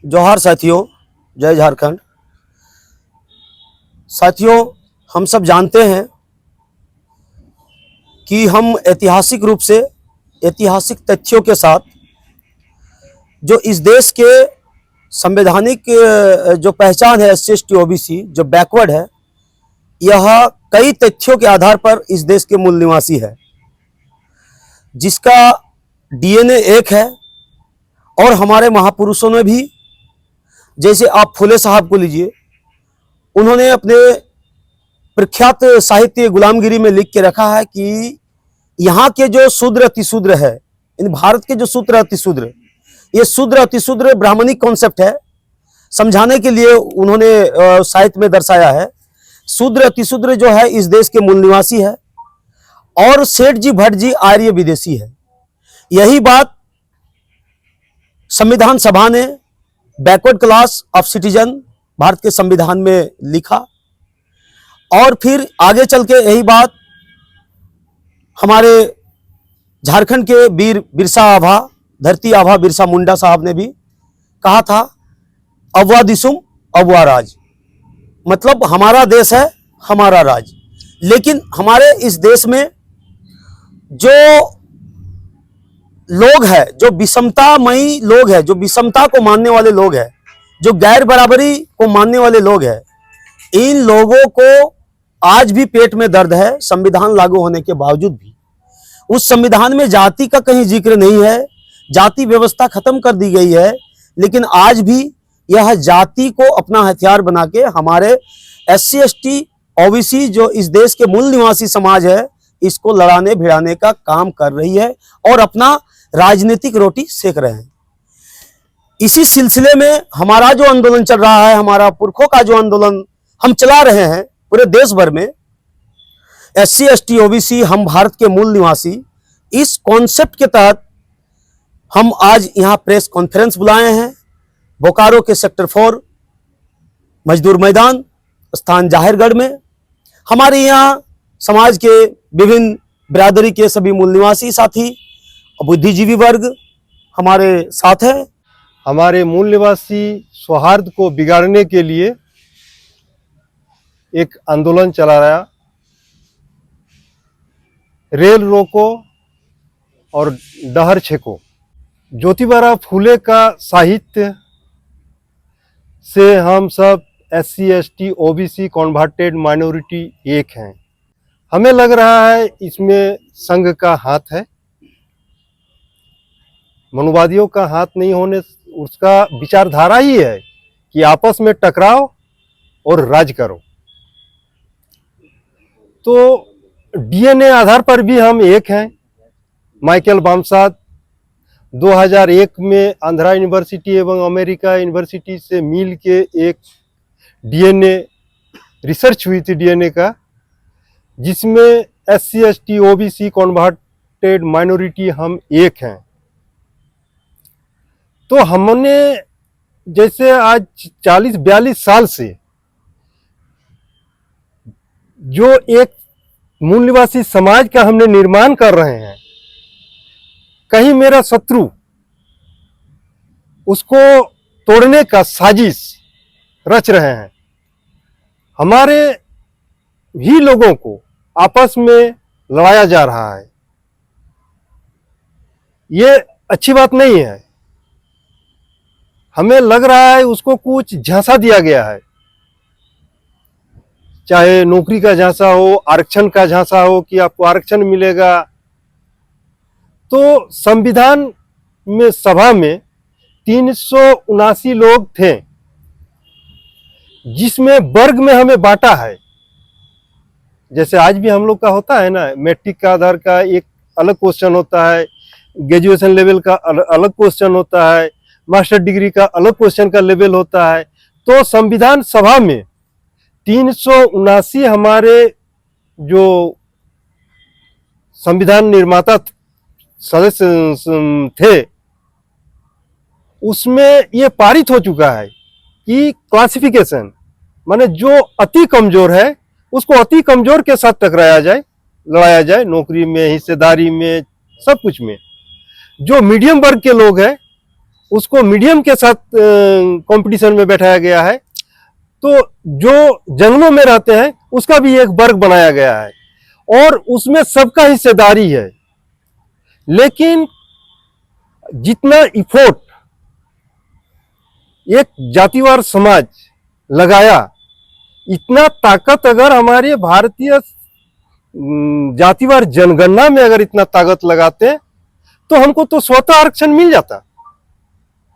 जोहार साथियों, जय झारखंड। साथियों, हम सब जानते हैं कि हम ऐतिहासिक रूप से ऐतिहासिक तथ्यों के साथ जो इस देश के संवैधानिक जो पहचान है SC ST OBC जो बैकवर्ड है, यह कई तथ्यों के आधार पर इस देश के मूल निवासी है, जिसका DNA एक है। और हमारे महापुरुषों ने भी, जैसे आप फुले साहब को लीजिए, उन्होंने अपने प्रख्यात साहित्य गुलामगिरी में लिख के रखा है कि यहाँ के जो शूद्र अतिशूद्र है, इन भारत के जो शूद्र अतिशूद्र, ये शूद्र अतिशूद्र ब्राह्मणिक कॉन्सेप्ट है। समझाने के लिए उन्होंने साहित्य में दर्शाया है, शूद्र अतिशूद्र जो है इस देश के मूल निवासी है और सेठ जी भट्ट जी आर्य विदेशी है। यही बात संविधान सभा ने backward class of citizen Bharat के संविधान में लिखा और फिर आगे चल के यही बात हमारे झारखंड के वीर बिरसा आभा, धरती आभा बिरसा मुंडा साहब ने भी कहा था, अववा दिसुम अववा राज, मतलब हमारा देश है हमारा राज। लेकिन हमारे इस देश में जो लोग हैं, जो विषमतामयी लोग हैं, जो विषमता को मानने वाले लोग हैं, जो गैर बराबरी को मानने वाले लोग हैं, इन लोगों को आज भी पेट में दर्द है। संविधान लागू होने के बावजूद भी उस संविधान में जाति का कहीं जिक्र नहीं है, जाति व्यवस्था खत्म कर दी गई है। लेकिन आज भी यह जाति को अपना हथियार बना के हमारे SC ST OBC जो इस देश के मूल निवासी समाज है, इसको लड़ाने भिड़ाने का काम कर रही है और अपना राजनीतिक रोटी सेक रहे हैं। इसी सिलसिले में हमारा जो आंदोलन चल रहा है, हमारा पुरखों का जो आंदोलन हम चला रहे हैं पूरे देश भर में, SC ST OBC हम भारत के मूल निवासी, इस कॉन्सेप्ट के तहत हम आज यहाँ प्रेस कॉन्फ्रेंस बुलाए हैं। बोकारो के सेक्टर 4 मजदूर मैदान स्थान जाहिरगढ़ में हमारे यहाँ समाज के विभिन्न बिरादरी के सभी मूल निवासी साथी और बुद्धिजीवी वर्ग हमारे साथ है। हमारे मूल निवासी सौहार्द को बिगाड़ने के लिए एक आंदोलन चला रहा, रेल रोको और डहर छेको। ज्योतिबा फूले का साहित्य से हम सब SC ST OBC converted minority एक हैं। हमें लग रहा है इसमें संघ का हाथ है, मनुवादियों का हाथ नहीं होने, उसका विचारधारा ही है कि आपस में टकराओ और राज करो। तो DNA आधार पर भी हम एक हैं। माइकल बामसाद 2001 में आंध्रा यूनिवर्सिटी एवं अमेरिका यूनिवर्सिटी से मिल के एक DNA रिसर्च हुई थी DNA का, जिसमें SC ST OBC converted minority हम एक हैं। तो हमने जैसे आज 40-42 साल से जो एक मूल निवासी समाज का हमने निर्माण कर रहे हैं, कहीं मेरा शत्रु उसको तोड़ने का साजिश रच रहे हैं। हमारे ही लोगों को आपस में लड़ाया जा रहा है, ये अच्छी बात नहीं है। हमें लग रहा है उसको कुछ झांसा दिया गया है, चाहे नौकरी का झांसा हो, आरक्षण का झांसा हो कि आपको आरक्षण मिलेगा। तो संविधान में सभा में 379 लोग थे, जिसमें वर्ग में हमें बांटा है। जैसे आज भी हम लोग का होता है ना, मैट्रिक का आधार का एक अलग क्वेश्चन होता है, ग्रेजुएशन लेवल का अलग क्वेश्चन होता है, मास्टर डिग्री का अलग क्वेश्चन का लेवल होता है। तो संविधान सभा में 379 हमारे जो संविधान निर्माता सदस्य थे, उसमें ये पारित हो चुका है कि क्लासिफिकेशन, माने जो अति कमजोर है उसको अति कमजोर के साथ टकराया जाए, लड़ाया जाए, नौकरी में, हिस्सेदारी में, सब कुछ में। जो मीडियम वर्ग के लोग हैं उसको मीडियम के साथ कंपटीशन में बैठाया गया है। तो जो जंगलों में रहते हैं उसका भी एक वर्ग बनाया गया है और उसमें सबका हिस्सेदारी है। लेकिन जितना इफोर्ट एक जातिवार समाज लगाया, इतना ताकत अगर हमारे भारतीय जातिवार जनगणना में अगर इतना ताकत लगाते तो हमको तो स्वतः आरक्षण मिल जाता।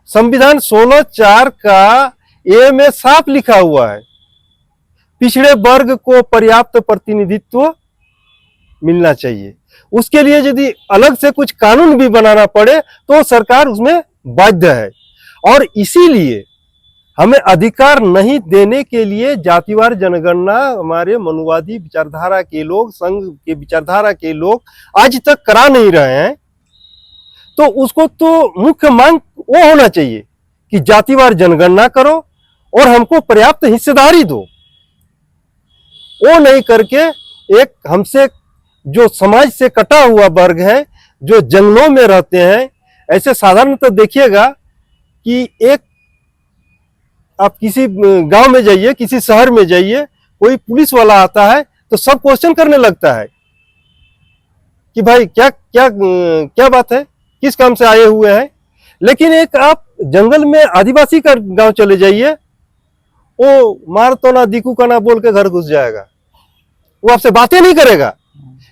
संविधान 16(4) का ए में साफ लिखा हुआ है, पिछड़े वर्ग को पर्याप्त प्रतिनिधित्व मिलना चाहिए। उसके लिए यदि अलग से कुछ कानून भी बनाना पड़े तो सरकार उसमें बाध्य है। और इसीलिए हमें अधिकार नहीं देने के लिए जातिवार जनगणना हमारे मनुवादी विचारधारा के लोग, संघ के विचारधारा के लोग आज तक करा नहीं रहे हैं। तो उसको तो मुख्य मांग वो होना चाहिए कि जातिवार जनगणना करो और हमको पर्याप्त हिस्सेदारी दो। वो नहीं करके एक हमसे जो समाज से कटा हुआ वर्ग है, जो जंगलों में रहते हैं, ऐसे साधारणतः देखिएगा कि एक आप किसी गांव में जाइए, किसी शहर में जाइए, कोई पुलिस वाला आता है तो सब क्वेश्चन करने लगता है कि भाई क्या क्या क्या बात है, किस काम से आए हुए हैं। लेकिन एक आप जंगल में आदिवासी का गांव चले जाइए, वो मार तो ना दिकू का ना बोल के घर घुस जाएगा, वो आपसे बातें नहीं करेगा।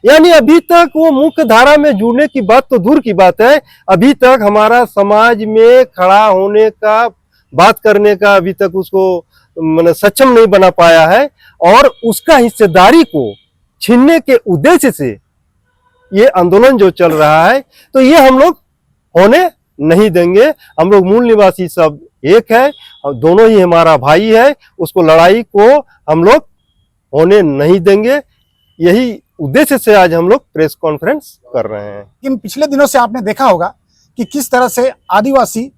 यानी अभी तक वो मुख्य धारा में जुड़ने की बात तो दूर की बात है, अभी तक हमारा समाज में खड़ा होने का, बात करने का अभी तक उसको मतलब सक्षम नहीं बना पाया है। और उसका हिस्सेदारी को छीनने के उद्देश्य से ये आंदोलन जो चल रहा है, तो ये हम लोग होने नहीं देंगे। हम लोग मूल निवासी सब एक है, दोनों ही हमारा भाई है, उसको लड़ाई को हम लोग होने नहीं देंगे। यही उद्देश्य से आज हम लोग प्रेस कॉन्फ्रेंस कर रहे हैं। इन पिछले दिनों से आपने देखा होगा कि किस तरह से आदिवासी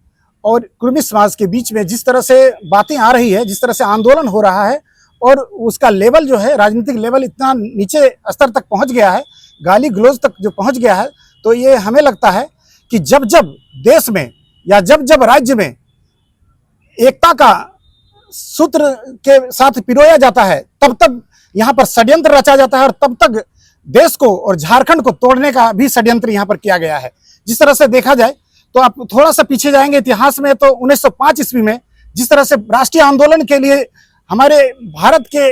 और कुर्मी समाज के बीच में जिस तरह से बातें आ रही है, जिस तरह से आंदोलन हो रहा है, और उसका लेवल जो है, राजनीतिक लेवल इतना नीचे स्तर तक पहुंच गया है, गाली गलौज तक जो पहुंच गया है। तो ये हमें लगता है कि जब जब देश में या जब जब राज्य में एकता का सूत्र के साथ पिरोया जाता है, तब तब यहाँ पर षड्यंत्र रचा जाता है और तब तक देश को और झारखंड को तोड़ने का भी षड्यंत्र यहाँ पर किया गया है। जिस तरह से देखा जाए तो आप थोड़ा सा पीछे जाएंगे इतिहास में, तो 1905 ईस्वी में जिस तरह से राष्ट्रीय आंदोलन के लिए हमारे भारत के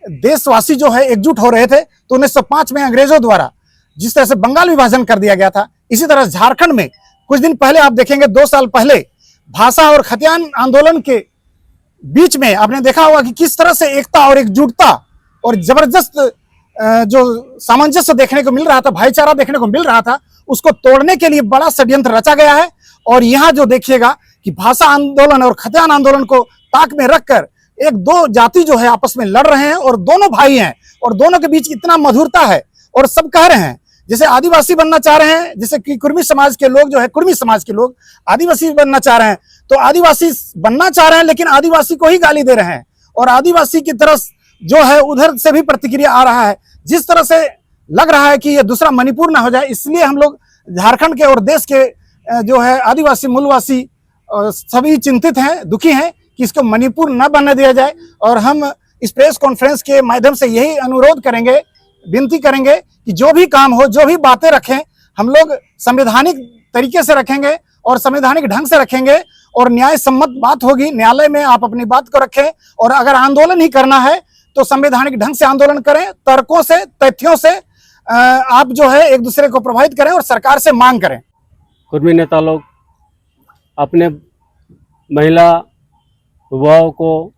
देशवासी जो है एकजुट हो रहे थे, तो 1905 में अंग्रेजों द्वारा जिस तरह से बंगाल विभाजन कर दिया गया था, इसी तरह झारखंड में कुछ दिन पहले आप देखेंगे 2 साल पहले भाषा और खतियान आंदोलन के बीच में आपने देखा होगा कि किस तरह से एकता और एकजुटता और जबरदस्त जो सामंजस्य देखने को मिल रहा था, भाईचारा देखने को मिल रहा था, उसको तोड़ने के लिए बड़ा षड्यंत्र रचा गया है। और यहाँ जो देखिएगा कि भाषा आंदोलन और खतियान आंदोलन को ताक में रखकर एक दो जाति जो है आपस में लड़ रहे हैं और दोनों भाई हैं और दोनों के बीच इतना मधुरता है। और सब कह रहे हैं जैसे आदिवासी बनना चाह रहे हैं, जैसे कि कुर्मी समाज के लोग जो है, कुर्मी समाज के लोग आदिवासी बनना चाह रहे हैं, तो आदिवासी बनना चाह रहे हैं लेकिन आदिवासी को ही गाली दे रहे हैं। और आदिवासी की तरफ जो है उधर से भी प्रतिक्रिया आ रहा है। जिस तरह से लग रहा है कि ये दूसरा मणिपुर ना हो जाए, इसलिए हम लोग झारखंड के और देश के जो है आदिवासी मूलवासी सभी चिंतित हैं, दुखी हैं कि इसको मणिपुर न बनने दिया जाए। और हम इस प्रेस कॉन्फ्रेंस के माध्यम से यही अनुरोध करेंगे, विनती करेंगे कि जो भी काम हो, जो भी बातें रखें, हम लोग संवैधानिक तरीके से रखेंगे और संवैधानिक ढंग से रखेंगे और न्याय सम्मत बात होगी। न्यायालय में आप अपनी बात को रखें और अगर आंदोलन ही करना है तो संवैधानिक ढंग से आंदोलन करें, तर्कों से, तथ्यों से आप जो है एक दूसरे को प्रभावित करें और सरकार से मांग करें। कुर्मी नेता लोग अपने महिला युवाओं को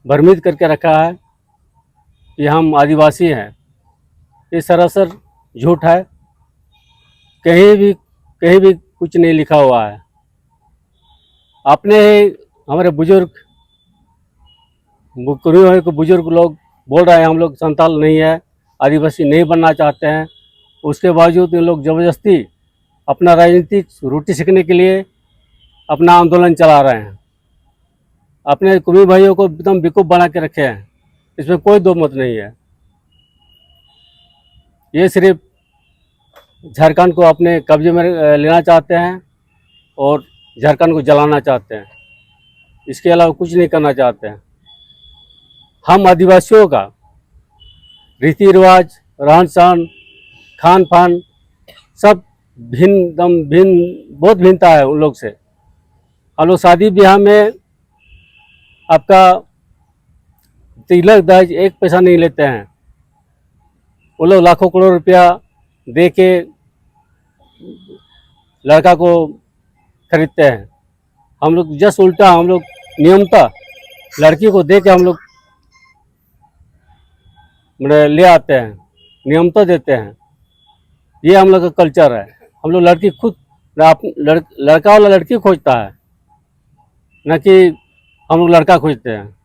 भ्रमित करके रखा है कि हम आदिवासी हैं। ये सरासर झूठ है, कहीं भी कुछ नहीं लिखा हुआ है। अपने हमारे बुजुर्ग कुर्मी को बुजुर्ग लोग बोल रहे हैं हम लोग संताल नहीं है, आदिवासी नहीं बनना चाहते हैं। उसके बावजूद ये लोग ज़बरदस्ती अपना राजनीतिक रोटी सीखने के लिए अपना आंदोलन चला रहे हैं। अपने कुर्मी भाइयों को एकदम बेवकूफ़ बना के रखे हैं, इसमें कोई दो मत नहीं है। ये सिर्फ झारखंड को अपने कब्जे में लेना चाहते हैं और झारखंड को जलाना चाहते हैं। इसके अलावा कुछ नहीं करना चाहते हैं। हम आदिवासियों का रीति रिवाज, रहन सहन, खान पान सब भिन्न बहुत भिन्नता है उन लोग से। हम लोग शादी ब्याह में आपका तिलक दहेज एक पैसा नहीं लेते हैं। वो लोग लाखों करोड़ रुपया दे के लड़का को खरीदते हैं। हम लोग जस्ट उल्टा, हम लोग नियमता लड़की को दे के हम लोग ले आते हैं, नियमता देते हैं। ये हम लोग का कल्चर है। हम लोग लड़की खुद लड़का वाला लड़की खोजता है, न कि हम लोग लड़का खोजते हैं।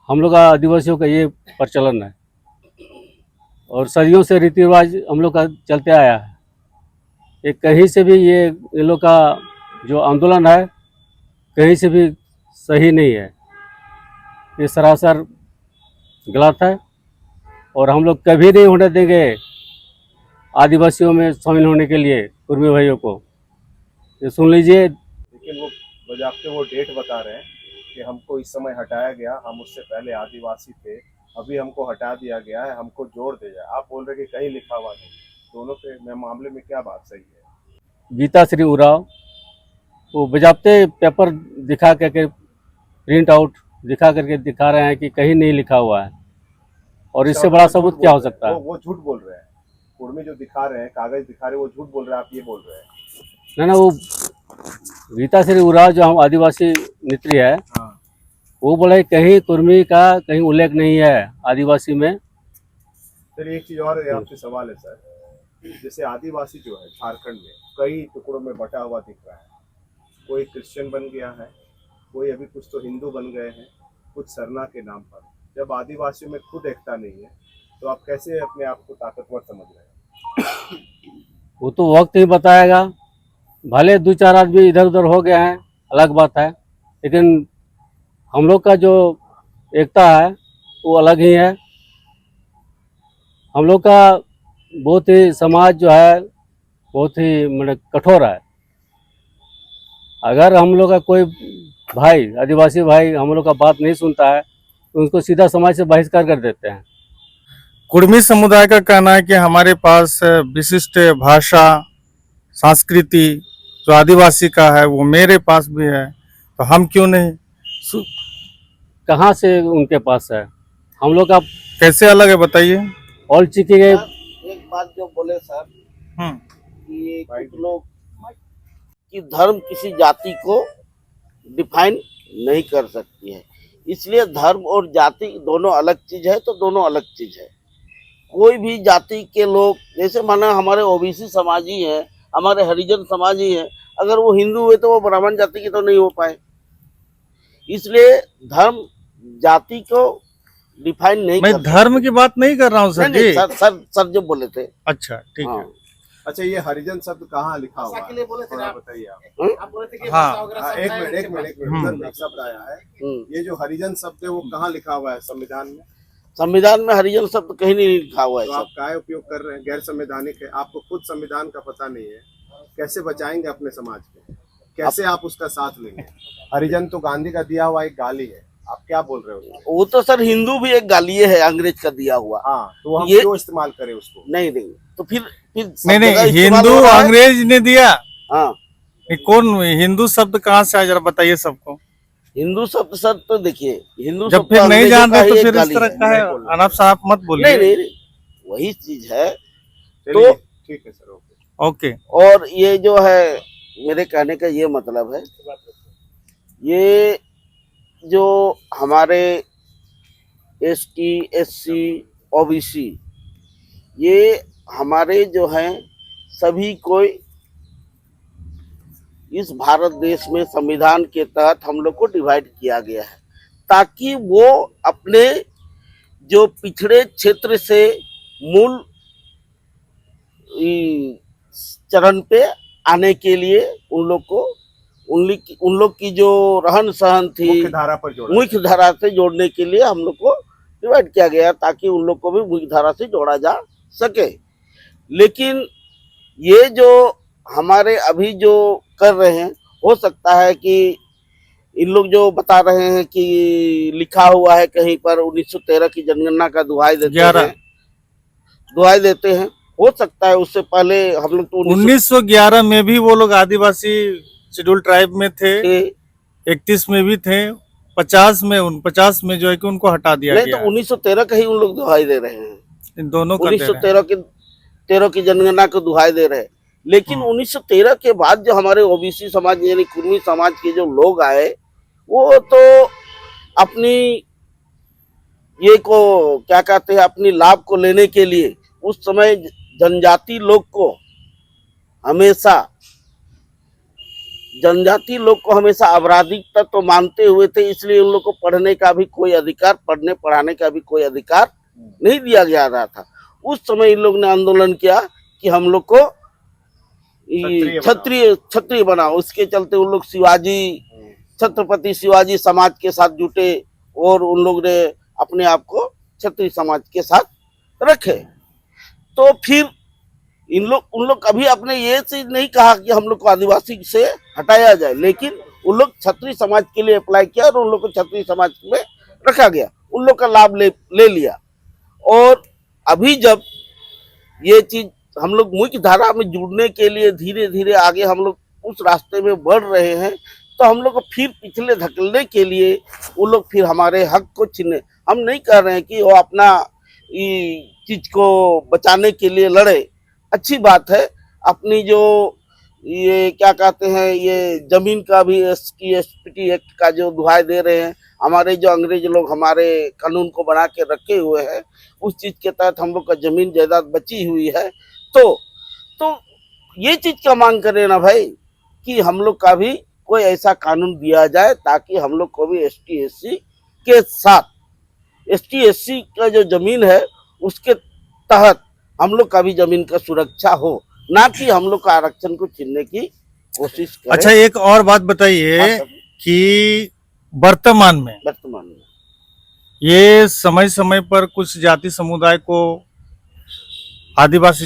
हम लोग का आदिवासियों का ये प्रचलन है और सदियों से रीति रिवाज हम लोग का चलते आया है। ये कहीं से भी ये इन लोग का जो आंदोलन है कहीं से भी सही नहीं है। ये सरासर गलत है और हम लोग कभी नहीं होने देंगे आदिवासियों में शामिल होने के लिए कुर्मी भाइयों को। ये सुन लीजिए। लेकिन वो बजाते वो डेट बता रहे हैं कि हमको इस समय हटाया गया, हम उससे पहले आदिवासी थे, अभी हमको हटा दिया गया है, हमको जोड़ दिया जाए। आप बोल रहे कि कहीं लिखा हुआ नहीं। दोनों के मामले में क्या बात सही है? गीता श्री उराव वो बजाते पेपर दिखा करके, प्रिंट आउट दिखा करके दिखा रहे हैं कि कहीं नहीं लिखा हुआ है। और इससे बड़ा सबूत क्या हो सकता है? वो झूठ बोल रहे हैं। कुर्मी जो दिखा रहे हैं, कागज दिखा रहे हैं, वो झूठ बोल रहे हैं, आप ये बोल रहे हैं। ना वो गीता श्री उराव जो हम आदिवासी नेत्री है, हाँ। वो बोले कहीं कुर्मी का कहीं उल्लेख नहीं है आदिवासी में। फिर एक चीज और आपसे सवाल है सर, जैसे आदिवासी जो है झारखंड में कई टुकड़ों में बटा हुआ दिख रहा है। कोई क्रिश्चियन बन गया है, कोई अभी कुछ तो हिंदू बन गए हैं, कुछ सरना के नाम पर। जब आदिवासियों में खुद एकता नहीं है तो आप कैसे अपने आप को ताकतवर समझ रहे हैं? वो तो वक्त ही बताएगा। भले 2-4 आदमी इधर उधर हो गए हैं, अलग बात है, लेकिन हम लोग का जो एकता है वो अलग ही है। हम लोग का बहुत ही समाज जो है बहुत ही मतलब कठोर है। अगर हम लोग का कोई भाई, आदिवासी भाई हम लोग का बात नहीं सुनता है तो उसको सीधा समाज से बहिष्कार कर देते हैं। कुर्मी समुदाय का कहना है कि हमारे पास विशिष्ट भाषा, संस्कृति जो आदिवासी का है वो मेरे पास भी है, तो हम क्यों नहीं? कहाँ से उनके पास है? हम लोग का कैसे अलग है बताइए। ऑल चिकी के एक बात जो बोले सर हम्म, कि कुछ लोग कि धर्म किसी जाति को डिफाइन नहीं कर सकती है, इसलिए धर्म और जाति दोनों अलग चीज है, तो दोनों अलग चीज है। कोई भी जाति के लोग, जैसे माना हमारे ओबीसी समाज ही है, हमारे हरिजन समाज ही है, अगर वो हिंदू हुए तो वो ब्राह्मण जाति की तो नहीं हो पाए। इसलिए धर्म जाति को डिफाइन नहीं मैं कर धर्म की बात नहीं कर रहा हूँ सर नहीं, जी। सर जो बोले थे। अच्छा ठीक है। अच्छा, ये हरिजन शब्द कहाँ लिखा हुआ है? थोड़ा बताइए आप। आप बोले थे कि हाँ। एक मिनट एक शब्द आया है। ये जो हरिजन शब्द है वो कहाँ लिखा हुआ है संविधान में? संविधान में हरिजन शब्द कहीं नहीं लिखा हुआ है तो सर। आप काय उपयोग कर रहे हैं? गैर संवैधानिक है। आपको खुद संविधान का पता नहीं है, कैसे बचाएंगे अपने समाज को? कैसे आप उसका साथ लेंगे? हरिजन तो गांधी का दिया हुआ एक गाली है, आप क्या बोल रहे हो? वो तो सर हिंदू भी एक गालिए है, अंग्रेज का दिया हुआ। हाँ, तो हम ये- क्यों इस्तेमाल करें उसको? नहीं तो फिर सब नहीं जगह इस्तेमाल हिंदू हो रहा है। अंग्रेज ने दिया। हाँ, ये कौन हिंदू शब्द कहाँ से आया जरा बताइए सबको। हिंदू शब्द सर तो देखिए, हिंदू जब शब्द फिर नहीं अंग्रेजों जानते का तो ही एक फिर इस गाली तरह है। का है अनाप शनाप मत नहीं बोलिए। वही चीज है। चलिए, तो- ठीक है सर, ओके। ओके। और ये जो है मेरे कहने का ये मतलब है, ये जो हमारे ST SC OBC ये हमारे जो हैं सभी को इस भारत देश में संविधान के तहत हम लोग को डिवाइड किया गया है, ताकि वो अपने जो पिछड़े क्षेत्र से मूल चरण पे आने के लिए उन लोग की जो रहन सहन थी मुख्य धारा पर जोड़ा। मुख्य धारा से जोड़ने के लिए हम लोग को डिवाइड किया गया, ताकि उन लोग को भी मुख्य धारा से जोड़ा जा सके। लेकिन ये जो हमारे अभी जो कर रहे हैं हो सकता है कि इन लोग जो बता रहे हैं कि लिखा हुआ है कहीं पर 1913 की जनगणना का दुहाई देते 11 हैं, दुहाई देते हैं। हो सकता है उससे पहले हम लोग तो 1911 में भी वो लोग आदिवासी शेड्यूल ट्राइब में थे, 31 में भी थे, 50 में जो है कि उनको हटा दिया नहीं गया तो है। 1913 का ही उन लोग दुहाई दे रहे हैं, इन दोनों का दे रहे हैं। 1913 की जनगणना को दुहाई दे रहे हैं। लेकिन 1913 के बाद जो हमारे ओबीसी समाज यानी कुर्मी समाज के जो लोग आए, वो तो अपनी ये को क्या कहते हैं, अपनी लाभ को लेने के लिए उस समय जनजाति लोग को हमेशा आपराधिक तत्व मानते हुए थे, इसलिए उन लोग को पढ़ने का भी कोई अधिकार, पढ़ने पढ़ाने का भी कोई अधिकार नहीं दिया जा रहा था। उस समय इन लोग ने आंदोलन किया कि हम लोग को क्षत्रिय बनाओ। उसके चलते उन लोग छत्रपति शिवाजी समाज के साथ जुटे और उन लोग ने अपने आप को क्षत्रिय समाज के साथ रखे। तो फिर उन लोग कभी अपने ये चीज नहीं कहा कि हम लोग को आदिवासी से हटाया जाए, लेकिन उन लोग क्षत्रिय समाज के लिए अप्लाई किया और उन लोग को क्षत्रिय समाज में रखा गया, उन लोग का लाभ ले लिया। और अभी जब ये चीज हम लोग मुख्य धारा में जुड़ने के लिए धीरे धीरे आगे हम लोग उस रास्ते में बढ़ रहे हैं, तो हम लोग को फिर पिछले धकेलने के लिए वो लोग फिर हमारे हक को छीने। हम नहीं कह रहे हैं कि वो अपना चीज को बचाने के लिए लड़े, अच्छी बात है। अपनी जो ये क्या कहते हैं, ये जमीन का भी एसपीटी एक्ट का जो दुहाई दे रहे हैं, हमारे जो अंग्रेज लोग हमारे कानून को बना के रखे हुए हैं, उस चीज के तहत हम लोग का जमीन जायदाद बची हुई है। तो ये चीज का मांग करें ना भाई कि हम लोग का भी कोई ऐसा कानून दिया जाए ताकि हम लोग को भी एसटी एससी के साथ एसटी एससी का जो जमीन है उसके तहत हम लोग का भी जमीन का सुरक्षा हो, ना कि हम लोग का आरक्षण को छीनने की कोशिश करें। अच्छा, एक और बात बताइए कि वर्तमान में ये समय समय पर कुछ जाति समुदाय को आदिवासी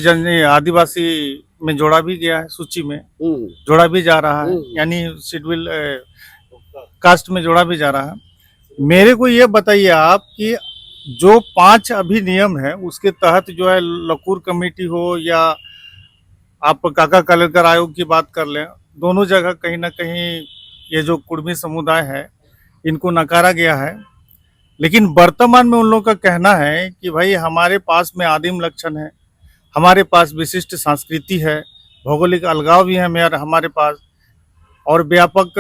में जोड़ा भी गया है, सूची में जोड़ा भी जा रहा है, यानी शेड्यूल कास्ट में जोड़ा भी जा रहा है। मेरे को ये बताइए आप कि जो 5 अभी नियम है उसके तहत जो है लकूर कमेटी हो या आप काका कलेक्टर आयोग की बात कर लें, दोनों जगह कहीं ना कहीं ये जो कुर्मी समुदाय है इनको नकारा गया है। लेकिन वर्तमान में उन लोगों का कहना है कि भाई हमारे पास में आदिम लक्षण है, हमारे पास विशिष्ट संस्कृति है, भौगोलिक अलगाव भी है हमारे पास, और व्यापक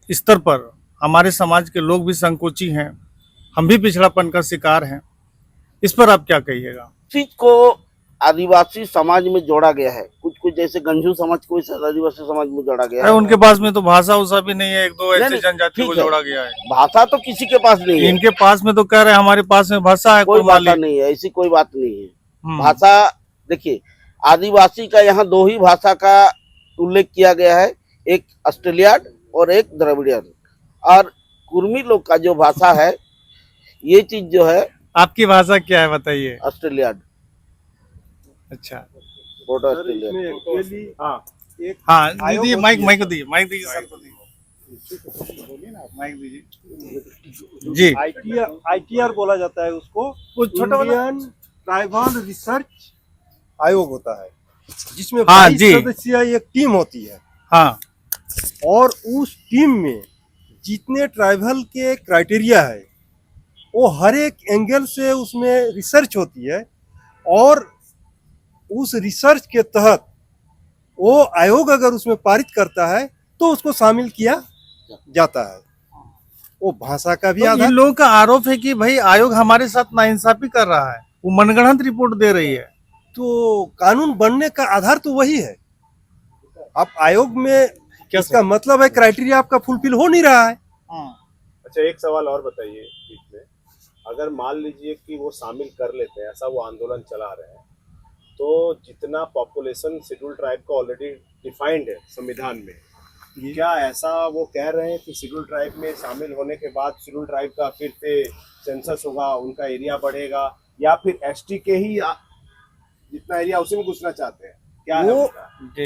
स्तर पर हमारे समाज के लोग भी संकोची हैं, हम भी पिछड़ापन का शिकार हैं। इस पर आप क्या कहिएगा? चीज को आदिवासी समाज में जोड़ा गया है, कुछ जैसे गंजू समाज को इस आदिवासी समाज में जोड़ा गया है। उनके पास में तो भाषा उसा भी नहीं है, एक दो ऐसे जनजाति को जोड़ा गया है। भाषा तो किसी के पास नहीं है, इनके पास में तो कह रहे हैं हमारे पास में भाषा है, कोई भाषा नहीं है, ऐसी कोई बात नहीं है। भाषा देखिए, आदिवासी का यहाँ 2 ही भाषा का उल्लेख किया गया है, एक ऑस्ट्रेलियाड और एक द्रविड़ियन। और कुर्मी लोग का जो भाषा है, ये चीज जो है। आपकी भाषा क्या है बताइए? ऑस्ट्रेलियाड। अच्छा, हाँ, दीजिए माइक दीजिए सर को दीजिए, माइक दीजिए जी। ITR बोला जाता है उसको, इंडियन ट्राइबल रिसर्च आयोग होता है, जिसमें 22 सदस्यीय एक टीम होती है। हाँ, और उस टीम में जितने ट्राइबल के क्राइटेरिया है वो हर एक एंगल से उसमें रिसर्च होती है, और उस रिसर्च के तहत वो आयोग अगर उसमें पारित करता है तो उसको शामिल किया जाता है। वो भाषा का भी इन लोगों का आरोप है कि भाई आयोग हमारे साथ नाइंसाफी कर रहा है, वो मनगढ़ंत रिपोर्ट दे रही है। तो कानून बनने का आधार तो वही है। आप आयोग में इसका मतलब है क्राइटेरिया आपका फुलफिल हो नहीं रहा है। अच्छा, एक सवाल और बताइए बीच में, अगर मान लीजिए कि वो शामिल कर लेते हैं, ऐसा वो आंदोलन चला रहे हैं, तो जितना पॉपुलेशन शेड्यूल ट्राइब का ऑलरेडी डिफाइंड है संविधान में, क्या ऐसा वो कह रहे हैं कि शेड्यूल ट्राइब में शामिल होने के बाद शेड्यूल ट्राइब का फिर से सेंसस होगा, उनका एरिया बढ़ेगा, या फिर एसटी के ही जितना एरिया उसी में घुसना चाहते हैं? क्या है वो उसका?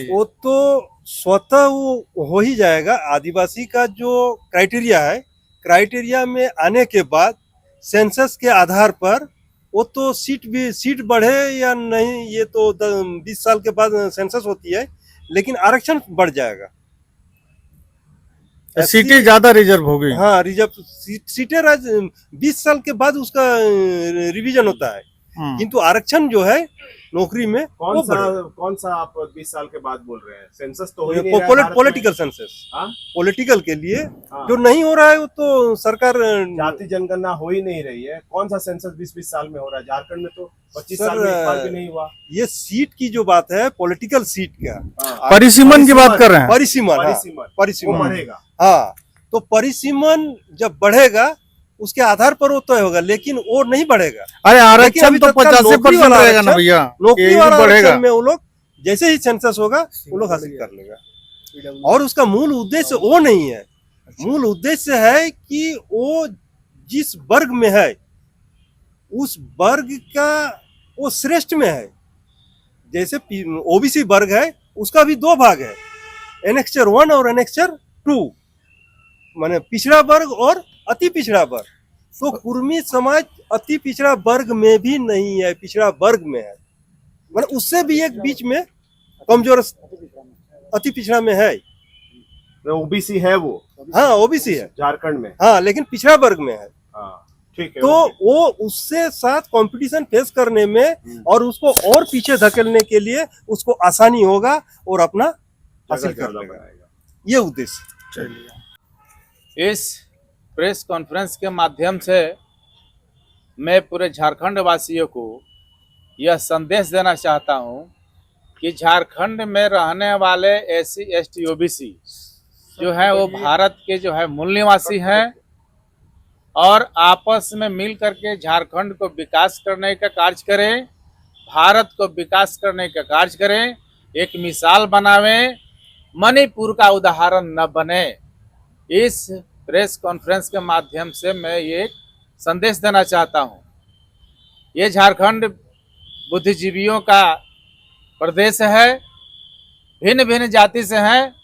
वो तो स्वतः वो हो ही जाएगा। आदिवासी का जो क्राइटेरिया है, क्राइटेरिया में आने के बाद सेंसस के आधार पर वो तो सीट बढ़े या नहीं, ये तो 20 साल के बाद सेंसस होती है, लेकिन आरक्षण बढ़ जाएगा। सीटें ज्यादा रिजर्व हो गई। हाँ, रिजर्व सीटें 20 साल के बाद उसका रिवीजन होता है, किंतु आरक्षण जो है नौकरी में कौन सा आप 20 साल के बाद बोल रहे हैं? सेंसस तो हो ही नहीं रहा है भारत में। पॉलिटिकल सेंसस, हाँ? पॉलिटिकल के लिए हाँ। जो नहीं हो रहा है वो तो सरकार जाति जनगणना हो ही नहीं रही है। कौन सा सेंसस 20-20 साल में हो रहा है? झारखंड में तो 25 सर, साल में एक बार भी नहीं हुआ। ये सीट की जो बात है, पॉलिटिकल सीट का हाँ। परिसीमन की बात कर रहे हैं। परिसीमन, हाँ, वो परिसीमन बढ़ेगा। हाँ, तो परिसीमन जब बढ़ेगा उसके आधार पर वो तय होगा, लेकिन वो नहीं बढ़ेगा। अरे लेकिन आरक्षण अभी तो तत्काल 85% नौकरी वाला रहेगा ना आरक्षण, भैया, नौकरी ये वाला बढ़ेगा। आरक्षण में वो लोग जैसे ही सेंसस होगा वो लोग हासिल कर लेगा। और उसका मूल उद्देश्य वो नहीं है। मूल उद्देश्य है कि वो जिस वर्ग में है उस वर्ग का वो श्रेष्ठ में है। जैसे ओबीसी वर्ग है, उसका भी 2 भाग है, एनेक्चर 1 और एनेक्चर 2, माने पिछड़ा वर्ग और अति पिछड़ा वर्ग। तो कुर्मी समाज अति पिछड़ा वर्ग में भी नहीं है, पिछड़ा वर्ग में है, मतलब उससे भी एक बीच में कमजोर अति पिछड़ा में है। ओबीसी है वो, हाँ, ओबीसी है झारखंड में। हाँ, लेकिन पिछड़ा वर्ग में है। हाँ, ठीक है। तो वो उससे साथ कंपटीशन फेस करने में और उसको और पीछे धकेलने के लिए उसको आसानी होगा और अपना हासिल कर लेगा, ये उद्देश्य। इस प्रेस कॉन्फ्रेंस के माध्यम से मैं पूरे झारखंड वासियों को यह संदेश देना चाहता हूं कि झारखंड में रहने वाले SC ST OBC जो है वो भारत के जो है मूल निवासी हैं और आपस में मिल करके झारखंड को विकास करने का कार्य करें, भारत को विकास करने का कार्य करें, एक मिसाल बनावें, मणिपुर का उदाहरण न बने। इस प्रेस कॉन्फ्रेंस के माध्यम से मैं ये संदेश देना चाहता हूं। ये झारखंड बुद्धिजीवियों का प्रदेश है, भिन्न भिन्न जाति से हैं,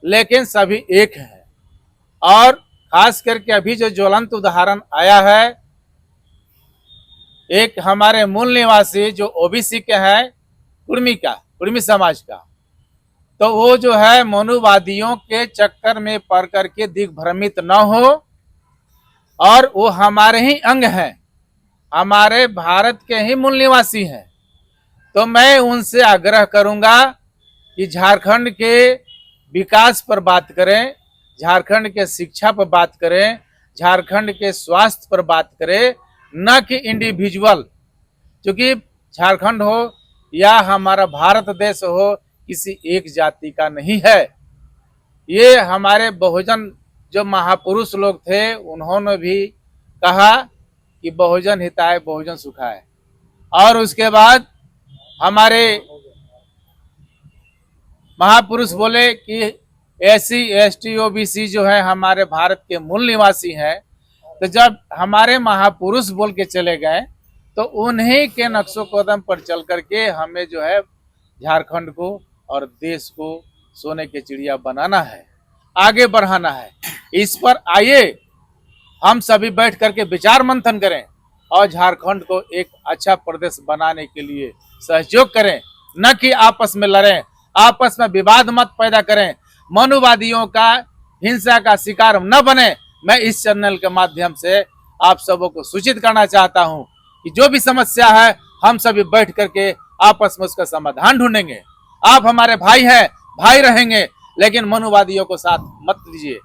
लेकिन सभी एक हैं। और खास करके अभी जो ज्वलंत उदाहरण आया है, एक हमारे मूल निवासी जो ओबीसी के हैं, कुर्मी समाज का, तो वो जो है मनुवादियों के चक्कर में पड़ करके दिग्भ्रमित न हो, और वो हमारे ही अंग हैं, हमारे भारत के ही मूल निवासी हैं। तो मैं उनसे आग्रह करूंगा कि झारखंड के विकास पर बात करें, झारखंड के शिक्षा पर बात करें, झारखंड के स्वास्थ्य पर बात करें, न कि इंडिविजुअल। क्योंकि झारखंड हो या हमारा भारत देश हो, किसी एक जाति का नहीं है। ये हमारे बहुजन जो महापुरुष लोग थे, उन्होंने भी कहा कि बहुजन हिताय बहुजन सुखाय। और उसके बाद हमारे महापुरुष बोले कि SC ST OBC जो है हमारे भारत के मूल निवासी हैं। तो जब हमारे महापुरुष बोल के चले गए, तो उन्हीं के नक्शो कदम पर चल करके हमें जो है झारखंड को और देश को सोने की चिड़िया बनाना है, आगे बढ़ाना है। इस पर आइए हम सभी बैठ करके विचार मंथन करें और झारखंड को एक अच्छा प्रदेश बनाने के लिए सहयोग करें, न कि आपस में लड़ें, आपस में विवाद मत पैदा करें, मनुवादियों का हिंसा का शिकार न बने। मैं इस चैनल के माध्यम से आप सबों को सूचित करना चाहता हूं कि जो भी समस्या है हम सभी बैठ करके आपस में उसका समाधान ढूंढेंगे। आप हमारे भाई हैं, भाई रहेंगे, लेकिन मनुवादियों को साथ मत लीजिए।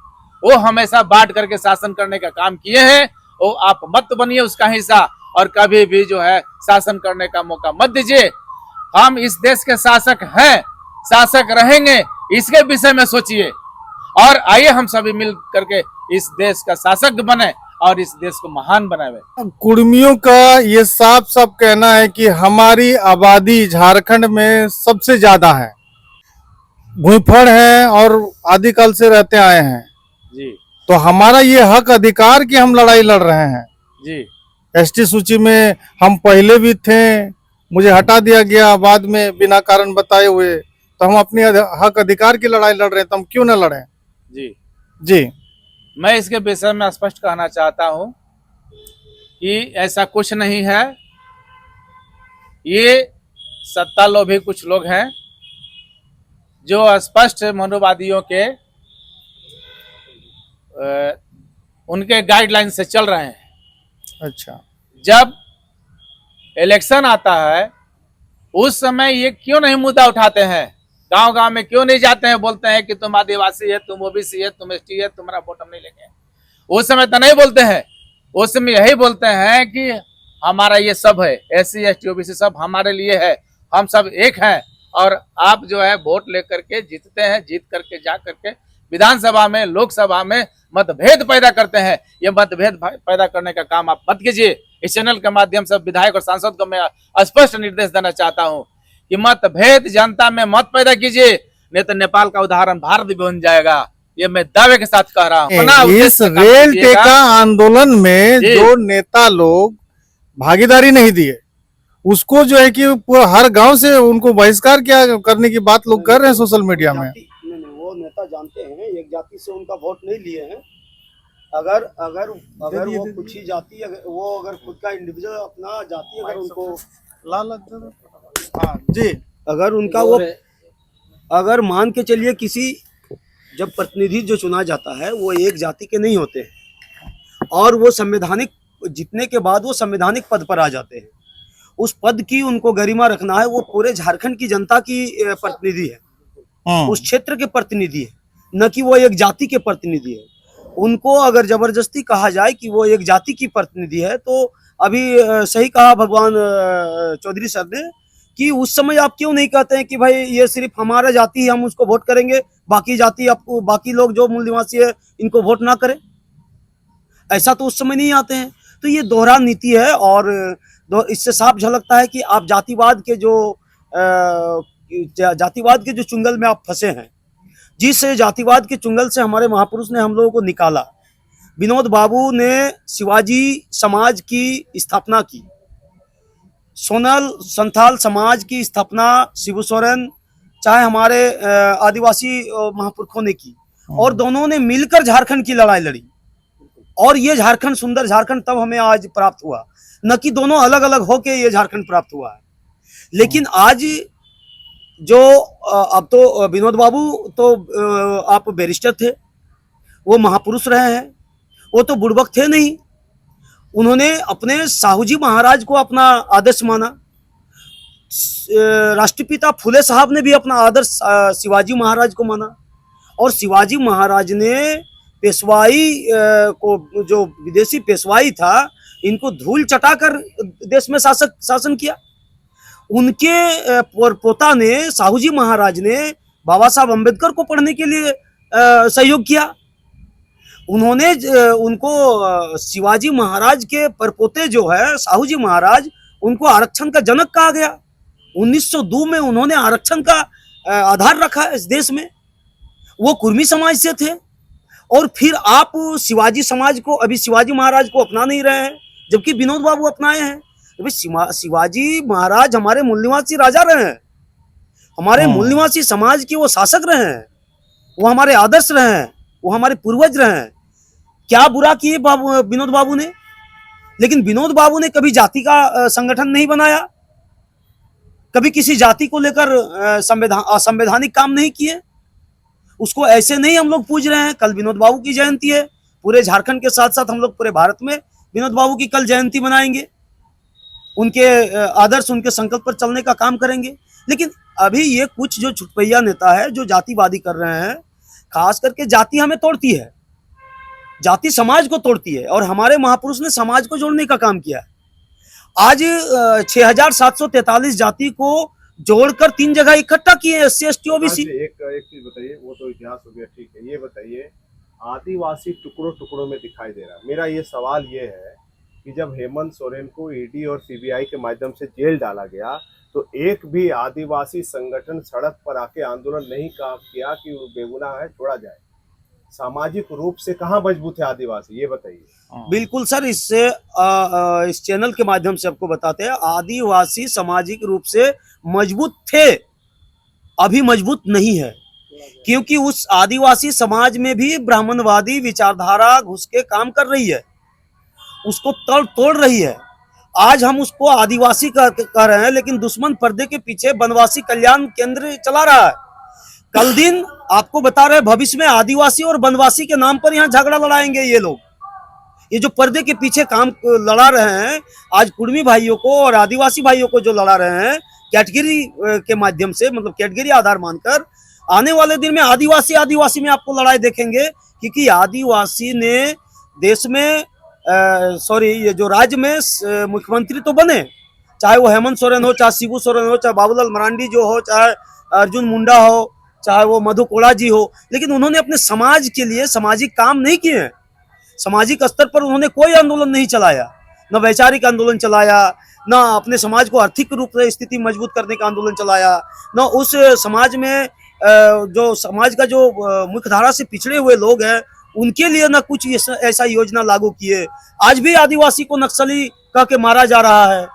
वो हमेशा बांट करके शासन करने का काम किए हैं, वो आप मत बनिए उसका हिस्सा और कभी भी जो है शासन करने का मौका मत दीजिए। हम इस देश के शासक हैं, शासक रहेंगे, इसके विषय में सोचिए और आइए हम सभी मिल करके इस देश का शासक बने और इस देश को महान बनावे। कुर्मियों का ये साफ साफ कहना है कि हमारी आबादी झारखंड में सबसे ज्यादा है, भूइफड़ है और आदिकाल से रहते आए हैं जी। तो हमारा ये हक अधिकार की हम लड़ाई लड़ रहे हैं जी। ST सूची में हम पहले भी थे मुझे हटा दिया गया बाद में बिना कारण बताए हुए, तो हम अपने हक अधिकार की लड़ाई लड़ रहे हैं, तो हम क्यों न लड़ें? जी, जी। मैं इसके विषय में स्पष्ट कहना चाहता हूं कि ऐसा कुछ नहीं है। ये सत्ता लोभी कुछ लोग हैं जो स्पष्ट मनुवादियों के उनके गाइडलाइन से चल रहे हैं। अच्छा। जब इलेक्शन आता है उस समय ये क्यों नहीं मुद्दा उठाते हैं? गांव गांव में क्यों नहीं जाते हैं? बोलते हैं कि तुम आदिवासी है, तुम ओबीसी है, तुम एसटी है, तुम्हारा वोट हम नहीं लेंगे। उस समय तो नहीं बोलते हैं। उस समय यही बोलते हैं कि हमारा ये सब है, एससी एसटी ओबीसी सब हमारे लिए है, हम सब एक हैं। और आप जो है वोट लेकर के जीतते हैं, जीत करके जा करके विधानसभा में, लोकसभा में मतभेद पैदा करते हैं। ये मतभेद पैदा करने का काम आप मत कीजिए। इस चैनल के माध्यम से विधायक और सांसद को मैं स्पष्ट निर्देश देना चाहता हूं कि मतभेद जनता में मत पैदा कीजिए, नहीं तो नेपाल का उदाहरण भारत भी बन जाएगा। ये मैं दावे के साथ कह रहा हूँ। इस रेल टेका आंदोलन में जो नेता लोग भागीदारी नहीं दिए, उसको जो है कि हर गांव से उनको बहिष्कार क्या करने की बात लोग कर रहे हैं सोशल मीडिया में। वो नेता जानते हैं एक जाति से उनका वोट नहीं लिए हैं। अगर अगर अगर वो कुछ ही जाति, वो अगर खुद का इंडिविजुअल अपना जाति अगर उनको हाँ जी, अगर उनका वो अगर मान के चलिए किसी जब प्रतिनिधि जो चुना जाता है वो एक जाति के नहीं होते हैं और वो संवैधानिक जीतने के बाद वो संवैधानिक पद पर आ जाते हैं। उस पद की उनको गरिमा रखना है। वो पूरे झारखंड की जनता की प्रतिनिधि है, उस क्षेत्र के प्रतिनिधि है, न कि वो एक जाति के प्रतिनिधि है। उनको अगर जबरदस्ती कहा जाए कि वो एक जाति की प्रतिनिधि है तो अभी सही कहा भगवान चौधरी सर ने कि उस समय आप क्यों नहीं कहते हैं कि भाई ये सिर्फ हमारा जाति है, हम उसको वोट करेंगे, बाकी जाति आपको, बाकी लोग जो मूल निवासी है इनको वोट ना करें। ऐसा तो उस समय नहीं आते हैं। तो ये दोहरा नीति है और इससे साफ झलकता है कि आप जातिवाद के जो चुंगल में आप फंसे हैं। जिस जातिवाद के चुंगल से हमारे महापुरुष ने हम लोगों को निकाला। विनोद बाबू ने शिवाजी समाज की स्थापना की, सोनल संथाल समाज की स्थापना शिबू सोरेन चाहे हमारे आदिवासी महापुरुषों ने की, और दोनों ने मिलकर झारखंड की लड़ाई लड़ी। और ये झारखंड, सुंदर झारखंड तब हमें आज प्राप्त हुआ, न कि दोनों अलग अलग होके ये झारखंड प्राप्त हुआ है। लेकिन आज जो अब तो विनोद बाबू तो आप बैरिस्टर थे, वो महापुरुष रहे हैं, वो तो बुड़बक थे नहीं। उन्होंने अपने साहू जी महाराज को अपना आदर्श माना। राष्ट्रपिता फुले साहब ने भी अपना आदर्श शिवाजी महाराज को माना। और शिवाजी महाराज ने पेशवाई को, जो विदेशी पेशवाई था, इनको धूल चटाकर देश में शासन किया। उनके पोता ने, साहू जी महाराज ने बाबा साहब अम्बेडकर को पढ़ने के लिए सहयोग किया। उन्होंने उनको शिवाजी महाराज के परपोते जो है साहू जी महाराज, उनको आरक्षण का जनक कहा गया। 1902 में उन्होंने आरक्षण का आधार रखा इस देश में। वो कुर्मी समाज से थे। और फिर आप शिवाजी समाज को, अभी शिवाजी महाराज को अपना नहीं रहे हैं, जबकि विनोद बाबू अपनाए हैं। अभी शिवाजी महाराज हमारे मूल निवासी राजा रहे हैं, हमारे मूल निवासी समाज के वो शासक रहे हैं, वो हमारे आदर्श रहे हैं, वो हमारे पूर्वज रहे हैं। क्या बुरा किए विनोद बाबू ने? लेकिन विनोद बाबू ने कभी जाति का संगठन नहीं बनाया, कभी किसी जाति को लेकर असंवैधानिक काम नहीं किए। उसको ऐसे नहीं हम लोग पूज रहे हैं। कल विनोद बाबू की जयंती है, पूरे झारखंड के साथ साथ हम लोग पूरे भारत में विनोद बाबू की कल जयंती मनाएंगे, उनके आदर्श, उनके संकल्प पर चलने का काम करेंगे। लेकिन अभी ये कुछ जो छुटपैया नेता है जो जातिवादी कर रहे हैं, खास करके जाति हमें तोड़ती है, जाति समाज को तोड़ती है, और हमारे महापुरुष ने समाज को जोड़ने का काम किया है। आज 6743 जाति को जोड़कर 3 जगह इकट्ठा किए SC ST OBC। एक चीज बताइए, वो तो इतिहास हो गया, ठीक है। ये बताइए, आदिवासी टुकड़ों टुकड़ों में दिखाई दे रहा है। मेरा ये सवाल ये है कि जब हेमंत सोरेन को ED और CBI के माध्यम से जेल डाला गया, तो एक भी आदिवासी संगठन सड़क पर आके आंदोलन नहीं किया कि वो बेगुनाह है, छोड़ा जाए। सामाजिक रूप से कहाँ मजबूत है आदिवासी, ये बताइए। बिल्कुल सर, इससे इस चैनल के माध्यम से आपको बताते हैं, आदिवासी सामाजिक रूप से मजबूत थे, अभी मजबूत नहीं है, क्योंकि उस आदिवासी समाज में भी ब्राह्मणवादी विचारधारा घुस के काम कर रही है, उसको तोड़ रही है। आज हम उसको आदिवासी कह रहे हैं, लेकिन दुश्मन पर्दे के पीछे वनवासी कल्याण केंद्र चला रहा है। कल दिन आपको बता रहे, भविष्य में आदिवासी और वनवासी के नाम पर यहाँ झगड़ा लड़ाएंगे ये लोग। ये जो पर्दे के पीछे काम लड़ा रहे हैं, आज कुर्मी भाइयों को और आदिवासी भाइयों को जो लड़ा रहे हैं कैटेगरी के माध्यम से, मतलब कैटेगरी आधार मानकर, आने वाले दिन में आदिवासी में आपको लड़ाई देखेंगे, क्योंकि आदिवासी ने देश में ये जो राज्य में मुख्यमंत्री तो बने, चाहे वो हेमंत सोरेन हो, चाहे शिबू सोरेन हो, चाहे बाबूलाल मरांडी जो हो, चाहे अर्जुन मुंडा हो, चाहे वो मधु कोड़ा जी हो, लेकिन उन्होंने अपने समाज के लिए सामाजिक काम नहीं किए हैं। सामाजिक स्तर पर उन्होंने कोई आंदोलन नहीं चलाया, न वैचारिक आंदोलन चलाया, न अपने समाज को आर्थिक रूप से स्थिति मजबूत करने का आंदोलन चलाया, न उस समाज में जो समाज का जो मुख्य धारा से पिछड़े हुए लोग हैं उनके लिए न कुछ ऐसा योजना लागू किए। आज भी आदिवासी को नक्सली कह के मारा जा रहा है।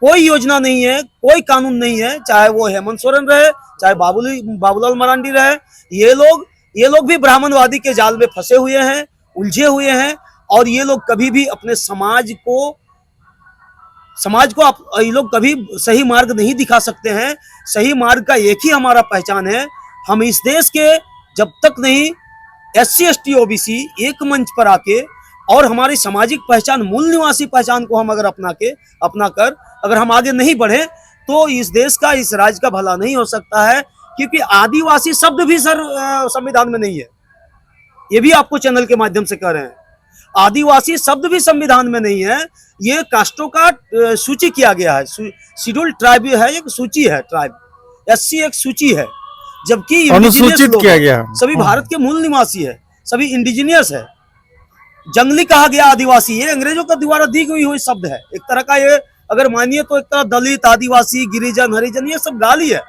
कोई योजना नहीं है, कोई कानून नहीं है, चाहे वो हेमंत सोरेन रहे, चाहे बाबूलाल मरांडी रहे, ये लोग भी ब्राह्मणवादी के जाल में फंसे हुए हैं, उलझे हुए हैं, और ये लोग कभी भी अपने समाज को ये लोग कभी सही मार्ग नहीं दिखा सकते हैं। सही मार्ग का एक ही हमारा पहचान है, हम इस देश के जब तक नहीं SC ST OBC एक मंच पर आके और हमारी सामाजिक पहचान, मूल निवासी पहचान को हम अगर अपनाकर अगर हम आगे नहीं बढ़े, तो इस देश का, इस राज्य का भला नहीं हो सकता है। क्योंकि आदिवासी शब्द भी सर संविधान में नहीं है, ये भी आपको चैनल के माध्यम से कह रहे हैं। आदिवासी शब्द भी संविधान में नहीं है, ये कास्टों का सूची किया गया है, शेड्यूल्ड ट्राइब है, एक सूची है, ट्राइब SC एक सूची है, जबकि अनुसूचित किया गया, सभी भारत के मूल निवासी है, सभी इंडिजिनियस है। जंगली कहा गया आदिवासी, ये अंग्रेजों का द्वारा दी हुई शब्द है, एक तरह का ये अगर मानिए तो एक तरह दलित, आदिवासी, गिरिजन, हरिजन, ये सब गाली है।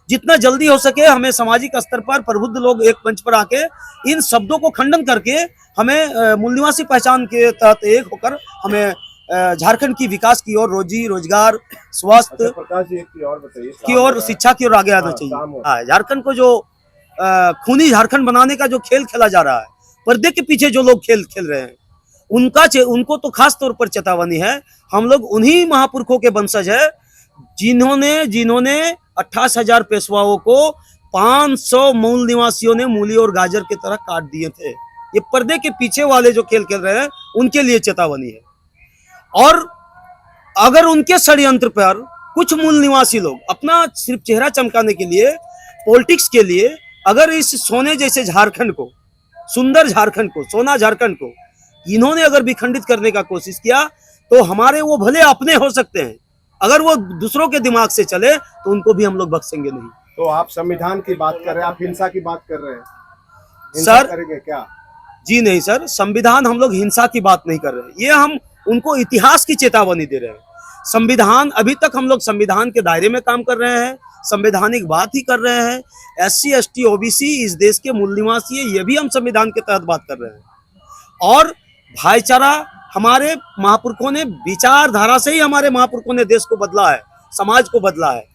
जितना जल्दी हो सके हमें सामाजिक स्तर पर प्रबुद्ध लोग एक मंच पर आके इन शब्दों को खंडन करके हमें मूल निवासी पहचान के तहत एक होकर हमें झारखंड की विकास की ओर, रोजी रोजगार, स्वास्थ्य प्रकाश जी, एक चीज और बताइए, की ओर, शिक्षा की ओर आगे आना चाहिए। झारखंड को जो खूनी झारखंड बनाने का जो खेल खेला जा रहा है, पर्दे के पीछे जो लोग खेल रहे हैं, उनको तो खास तौर पर चेतावनी है। हम लोग उन्हीं महापुरुषों के वंशज है जिन्होंने 28,000 पेशवाओं को 500 मूल निवासियों ने मूली और गाजर की तरह काट दिए थे। ये पर्दे के पीछे वाले जो खेल खेल रहे हैं उनके लिए चेतावनी है। और अगर उनके षड्यंत्र पर कुछ मूल निवासी लोग अपना सिर्फ चेहरा चमकाने के लिए, पॉलिटिक्स के लिए, अगर इस सोने जैसे झारखंड को, सुंदर झारखंड को, सोना झारखंड को इन्होंने अगर विखंडित करने का कोशिश किया, तो हमारे वो भले अपने हो सकते हैं, अगर वो दूसरों के दिमाग से चले तो उनको भी हम लोग बख्शेंगे नहीं। तो आप संविधान की बात कर रहे हैं, आप हिंसा की बात कर रहे हैं, सर करेंगे क्या? जी नहीं सर, संविधान, हम लोग हिंसा की बात नहीं कर रहे हैं, ये हम उनको इतिहास की चेतावनी दे रहे हैं। संविधान, अभी तक हम लोग संविधान के दायरे में काम कर रहे हैं, संवैधानिक बात ही कर रहे हैं। SC ST OBC इस देश के मूल निवासी है, ये भी हम संविधान के तहत बात कर रहे हैं। और भाईचारा, हमारे महापुरुषों ने विचारधारा से ही, हमारे महापुरुषों ने देश को बदला है, समाज को बदला है।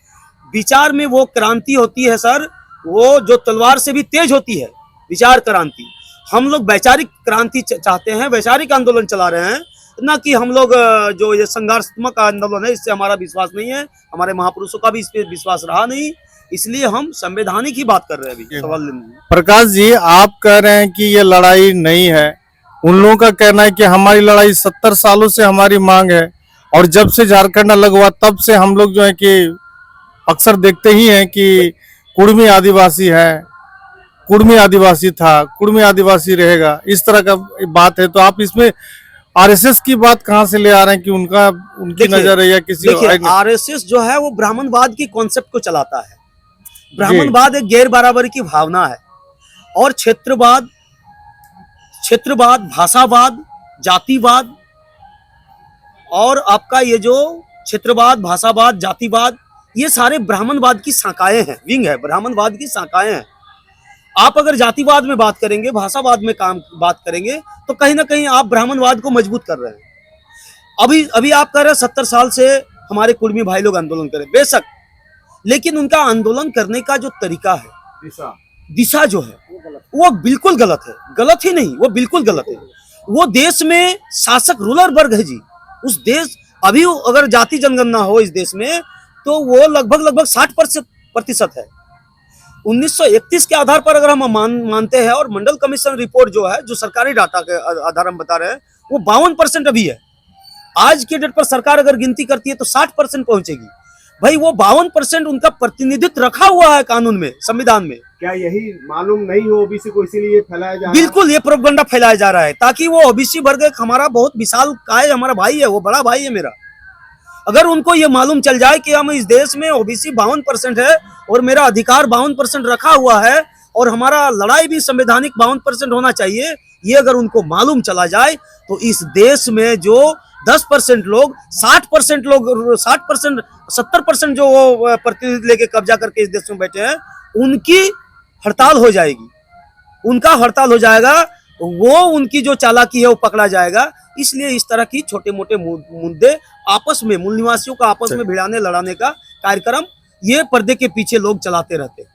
विचार में वो क्रांति होती है सर, वो जो तलवार से भी तेज होती है, विचार क्रांति। हम लोग वैचारिक क्रांति चाहते हैं, वैचारिक आंदोलन चला रहे हैं, ना कि हम लोग जो ये संघर्षात्मक आंदोलन है, इससे हमारा विश्वास नहीं है, हमारे महापुरुषों का भी इस पे विश्वास रहा नहीं, इसलिए हम संवैधानिक ही बात कर रहे हैं। अभी सवाल नहीं। प्रकाश जी, आप कह रहे हैं कि ये लड़ाई नहीं है, उन लोगों का कहना है कि हमारी लड़ाई 70 सालों से हमारी मांग है, और जब से झारखंड अलग हुआ तब से हम लोग जो है कि अक्सर देखते ही हैं कि कुर्मी आदिवासी है, कुर्मी आदिवासी था, कुर्मी आदिवासी रहेगा, इस तरह का बात है। तो आप इसमें RSS की बात कहाँ से ले आ रहे हैं कि उनकी नजर है या किसी? RSS जो है वो ब्राह्मणवाद की कॉन्सेप्ट को चलाता है। ब्राह्मणवाद एक गैर बराबरी की भावना है, और क्षेत्रवाद, भाषावाद, जातिवाद, और आपका ये जो क्षेत्रवाद, भाषावाद, जातिवाद, ये सारे ब्राह्मणवाद की शाखाएं हैं, विंग है, ब्राह्मणवाद की शाखाएं हैं। आप अगर जातिवाद में बात करेंगे, भाषावाद में बात करेंगे, तो कहीं ना कहीं आप ब्राह्मणवाद को मजबूत कर रहे हैं। अभी अभी आप कह रहे हैं 70 साल से हमारे कुर्मी भाई लोग आंदोलन करें, बेशक, लेकिन उनका आंदोलन करने का जो तरीका है, दिशा जो है, वो बिल्कुल गलत है। गलत ही नहीं, वो बिल्कुल गलत है। वो देश में शासक रूलर वर्ग है जी। उस देश, अभी अगर जाति जनगणना हो इस देश में, तो वो लगभग 60% है। 1931 के आधार पर अगर हम मानते हैं, और मंडल कमीशन रिपोर्ट जो है, जो सरकारी डाटा के आधार हम बता रहे हैं, वो 52% अभी है। आज के डेट पर सरकार अगर गिनती करती है तो 60% पहुंचेगी। भाई वो 52% उनका प्रतिनिधित्व रखा हुआ है कानून में, संविधान में। क्या यही मालूम नहीं हो ओबीसी को, इसीलिए फैलाया जा रहा है? बिल्कुल, ये प्रोपगंडा फैलाया जा रहा है ताकि वो ओबीसी वर्ग एक हमारा बहुत विशाल काय, हमारा भाई है, वो बड़ा भाई है मेरा। अगर उनको ये मालूम चल जाए कि हम इस देश में ओबीसी 52% है और मेरा अधिकार 52% रखा हुआ है और हमारा लड़ाई भी संवैधानिक 52% होना चाहिए, ये अगर उनको मालूम चला जाए, तो इस देश में जो 10% लोग, 60% लोग, 60%, 70% जो वो प्रतिनिधि लेके कब्जा करके इस देश में बैठे हैं, उनकी हड़ताल हो जाएगी, उनका हड़ताल हो जाएगा, वो उनकी जो चालाकी है वो पकड़ा जाएगा। इसलिए इस तरह की छोटे मोटे मुद्दे आपस में, मूल निवासियों का आपस में भिड़ाने लड़ाने का कार्यक्रम ये पर्दे के पीछे लोग चलाते रहते हैं।